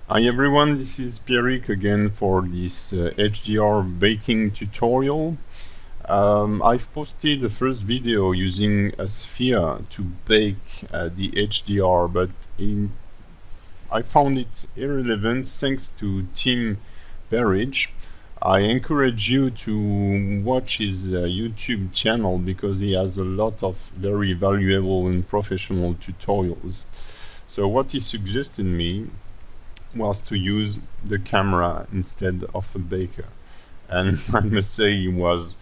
Hi everyone, this is Pierrick again for this HDR baking tutorial. I've posted the first video using a sphere to bake the HDR, but I found it irrelevant thanks to Tim Bahrij. I encourage you to watch his YouTube channel because he has a lot of very valuable and professional tutorials. So what he suggested me was to use the camera instead of a baker, and I must say he was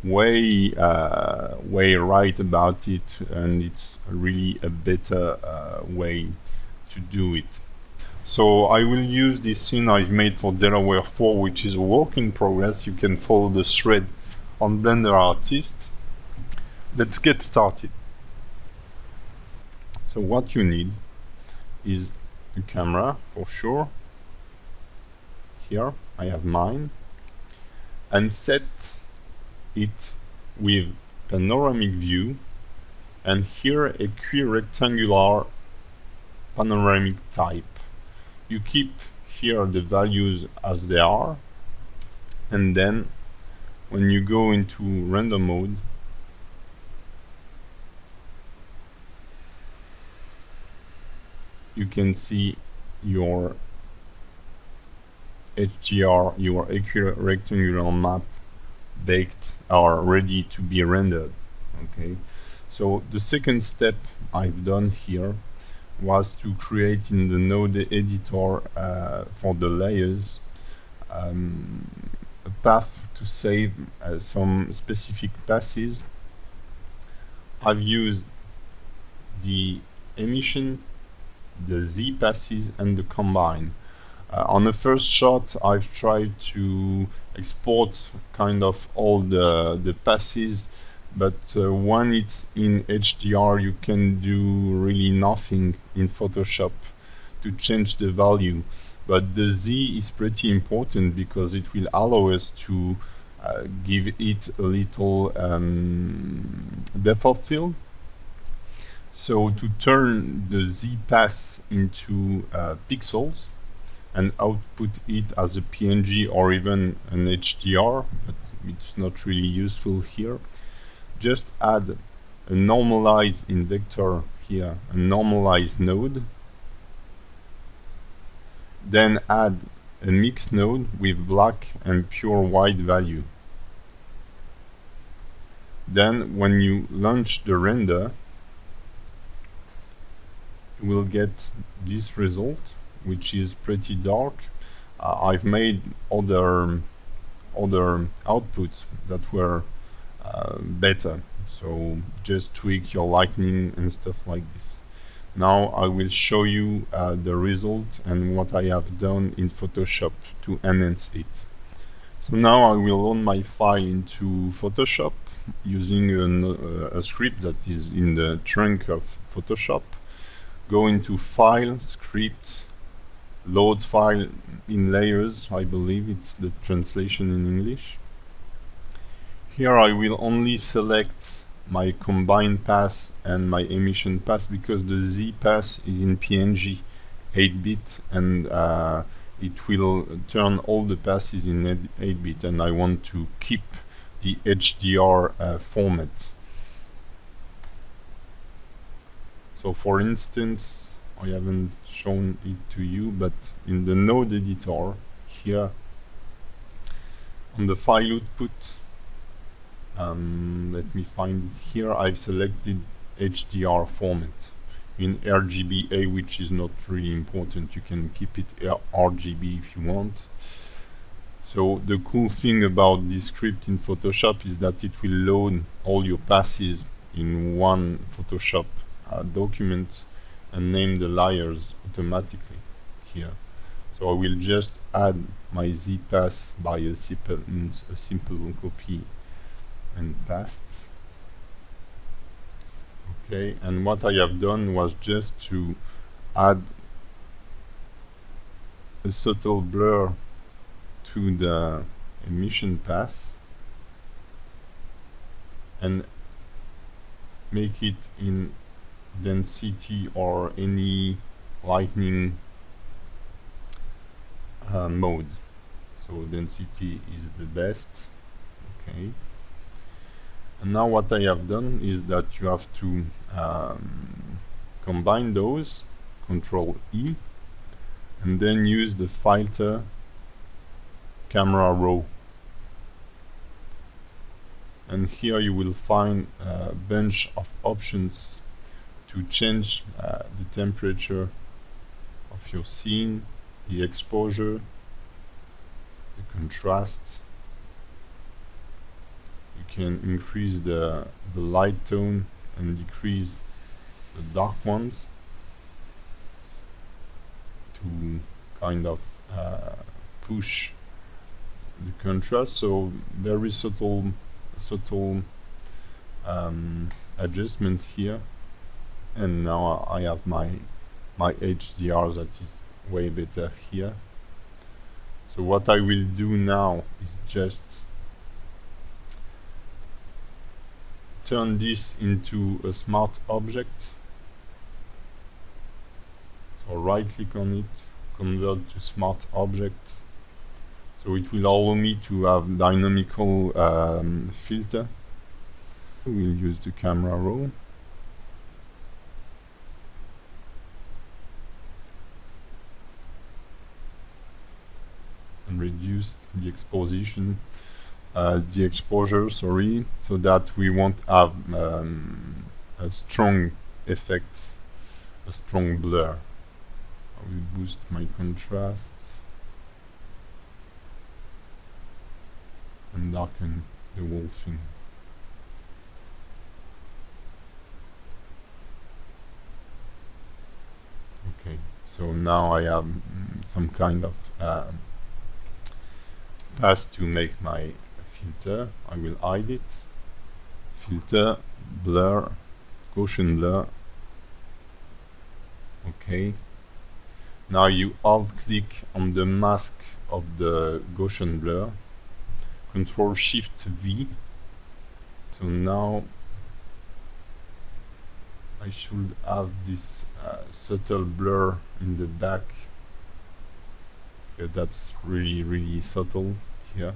way right about it, and it's really a better way to do it. So I will use this scene I've made for Delaware 4, which is a work in progress. You can follow the thread on Blender Artist. Let's get started. So what you need is a camera for sure. Here I have mine, and set it with panoramic view, and here a rectangular panoramic type. You keep here the values as they are, and then when you go into render mode, you can see your HDR, your accurate rectangular map baked or ready to be rendered. Okay, so the second step I've done here was to create in the node editor for the layers a path to save some specific passes. I've used the emission, the Z passes, and the combine. On the first shot, I've tried to export kind of all the passes, but when it's in HDR, you can do really nothing in Photoshop to change the value. But the Z is pretty important because it will allow us to give it a little depth of field. So to turn the Z pass into pixels and output it as a PNG or even an HDR, but it's not really useful here, just add a normalized in vector here, a normalized node, then add a mixed node with black and pure white value. Then when you launch the render, you will get this result, which is pretty dark. I've made other outputs that were better, so just tweak your lighting and stuff like this. Now I will show you the result and what I have done in Photoshop to enhance it. So now I will load my file into Photoshop using a script that is in the trunk of Photoshop. Go into File, Script, Load File in Layers. I believe it's the translation in English. Here I will only select my combine pass and my emission pass because the Z pass is in PNG 8-bit, and it will turn all the passes in 8-bit, and I want to keep the HDR format. So for instance, I haven't shown it to you, but in the node editor here on the file output, let me find it here, I've selected HDR format in RGBA, which is not really important. You can keep it RGB if you want. So the cool thing about this script in Photoshop is that it will load all your passes in one Photoshop document and name the layers automatically here. So I will just add my Z pass by a simple copy and paste. Okay, and what I have done was just to add a subtle blur to the emission path and make it in density or any lighting mode. So density is the best. Okay. And now what I have done is that you have to combine those, Control E, and then use the filter camera raw. And here you will find a bunch of options to change the temperature of your scene, the exposure, the contrast. You can increase the light tone and decrease the dark ones to kind of push the contrast. So very subtle adjustment here. And now I have my HDR that is way better here. So what I will do now is just turn this into a smart object. So right click on it, convert to smart object. So it will allow me to have dynamical filter. We'll use the camera raw. And reduce the exposition, the exposure, sorry, so that we won't have a strong effect, a strong blur. I will boost my contrast and darken the whole thing. Okay, so now I have some kind of path to make my filter. I will hide it. Filter, blur, Gaussian blur. Okay. Now you alt click on the mask of the Gaussian blur. Control Shift V. So now I should have this subtle blur in the back. Okay, that's really subtle here.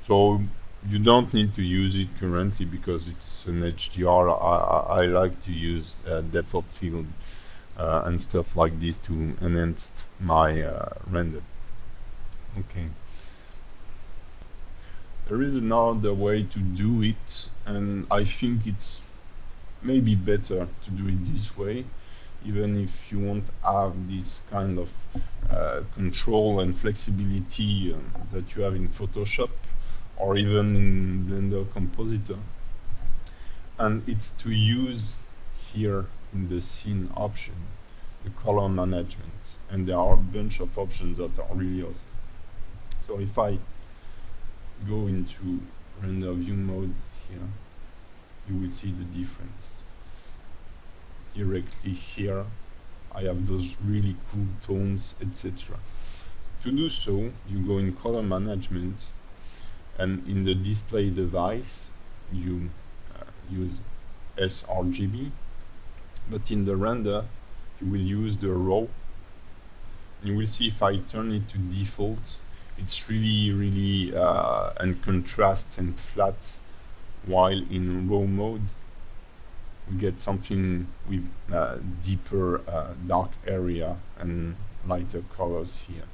So you don't need to use it currently because it's an HDR. I like to use depth of field and stuff like this to enhance my render. Okay. There is another way to do it, and I think it's maybe better to do it this way, even if you won't have this kind of control and flexibility that you have in Photoshop or even in Blender Compositor. And it's to use here in the scene option the color management, and there are a bunch of options that are really awesome. So if I go into render view mode here, you will see the difference. Directly here I have those really cool tones, etc. To do so, you go in color management, and in the display device you use sRGB, but in the render you will use the raw. You will see if I turn it to default, it's really and contrast and flat, while in raw mode we get something with deeper dark area and lighter colors here.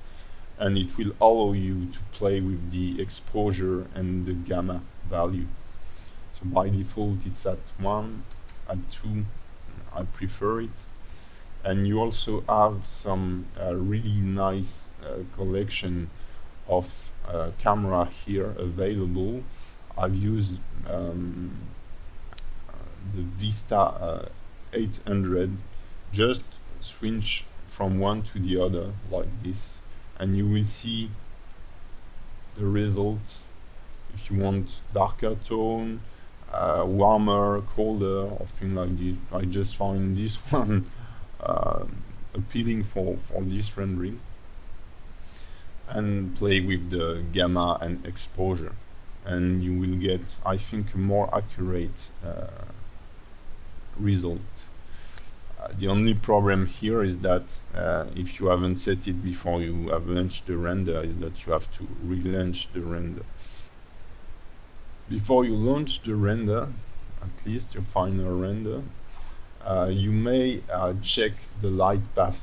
And it will allow you to play with the exposure and the gamma value. So by default it's at 1, at 2, I prefer it. And you also have some really nice collection of camera here available. I've used the Vista 800. Just switch from one to the other like this, and you will see the result. If you want darker tone, warmer, colder, or thing like this, I just found this one appealing for this rendering, and play with the gamma and exposure, and you will get, I think, a more accurate result. The only problem here is that if you haven't set it before you have launched the render, is that you have to relaunch the render. Before you launch the render, at least your final render, you may check the light path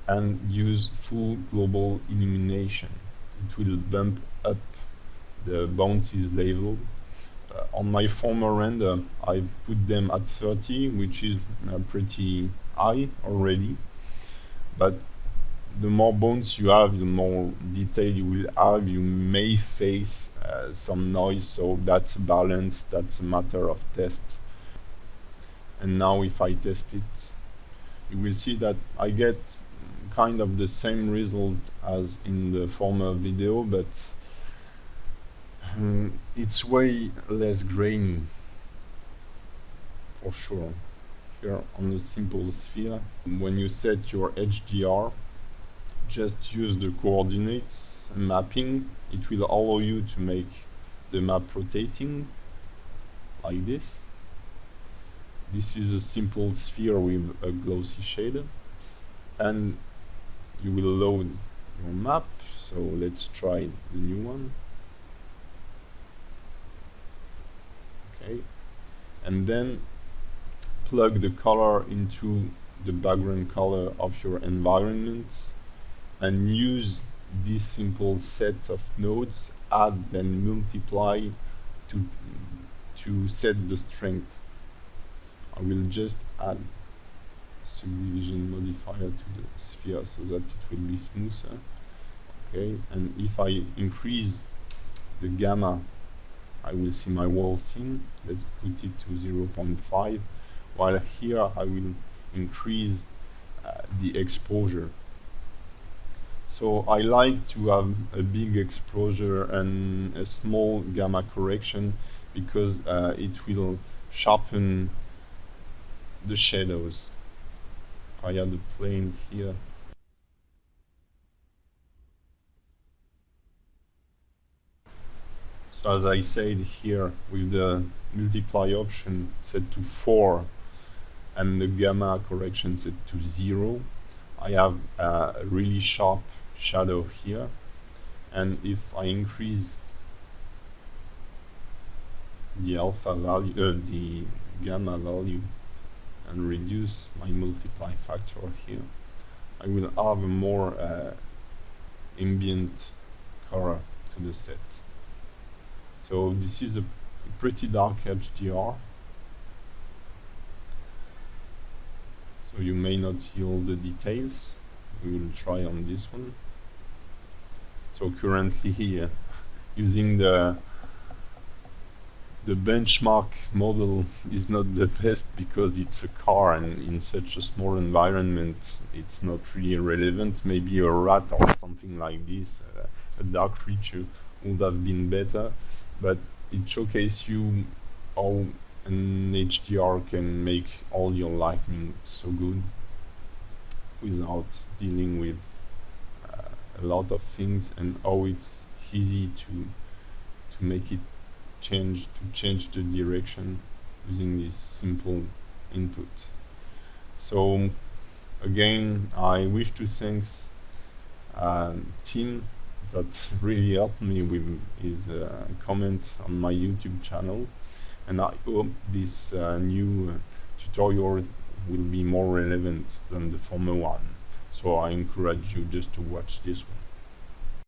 and use full global illumination. It will bump up the bounces level. On my former render, I've put them at 30, which is pretty high already. But the more bones you have, the more detail you will have. You may face some noise, so that's a balance, that's a matter of test. And now if I test it, you will see that I get kind of the same result as in the former video, but it's way less grainy, for sure. Here on the simple sphere, when you set your HDR, just use the coordinates mapping. It will allow you to make the map rotating like this. This is a simple sphere with a glossy shader, and you will load your map. So let's try the new one. Okay, and then plug the color into the background color of your environment and use this simple set of nodes, add then multiply to set the strength. I will just add subdivision modifier to the sphere so that it will be smoother. Okay, and if I increase the gamma, I will see my wall scene. Let's put it to 0.5, while here I will increase the exposure. So I like to have a big exposure and a small gamma correction because it will sharpen the shadows. If I add a plane here, so as I said here, with the multiply option set to 4 and the gamma correction set to 0, I have a really sharp shadow here. And if I increase the alpha value, the gamma value, and reduce my multiply factor here, I will have a more ambient color to the set. So this is a pretty dark HDR, so you may not see all the details. We will try on this one. So currently here, using the benchmark model is not the best because it's a car, and in such a small environment it's not really relevant. Maybe a rat or something like this, a dark creature, would have been better, but it showcases you how an HDR can make all your lighting so good without dealing with a lot of things, and how it's easy to make it change the direction using this simple input. So again, I wish to thank Tim that really helped me with his comment on my YouTube channel, and I hope this new tutorial will be more relevant than the former one. So I encourage you just to watch this one.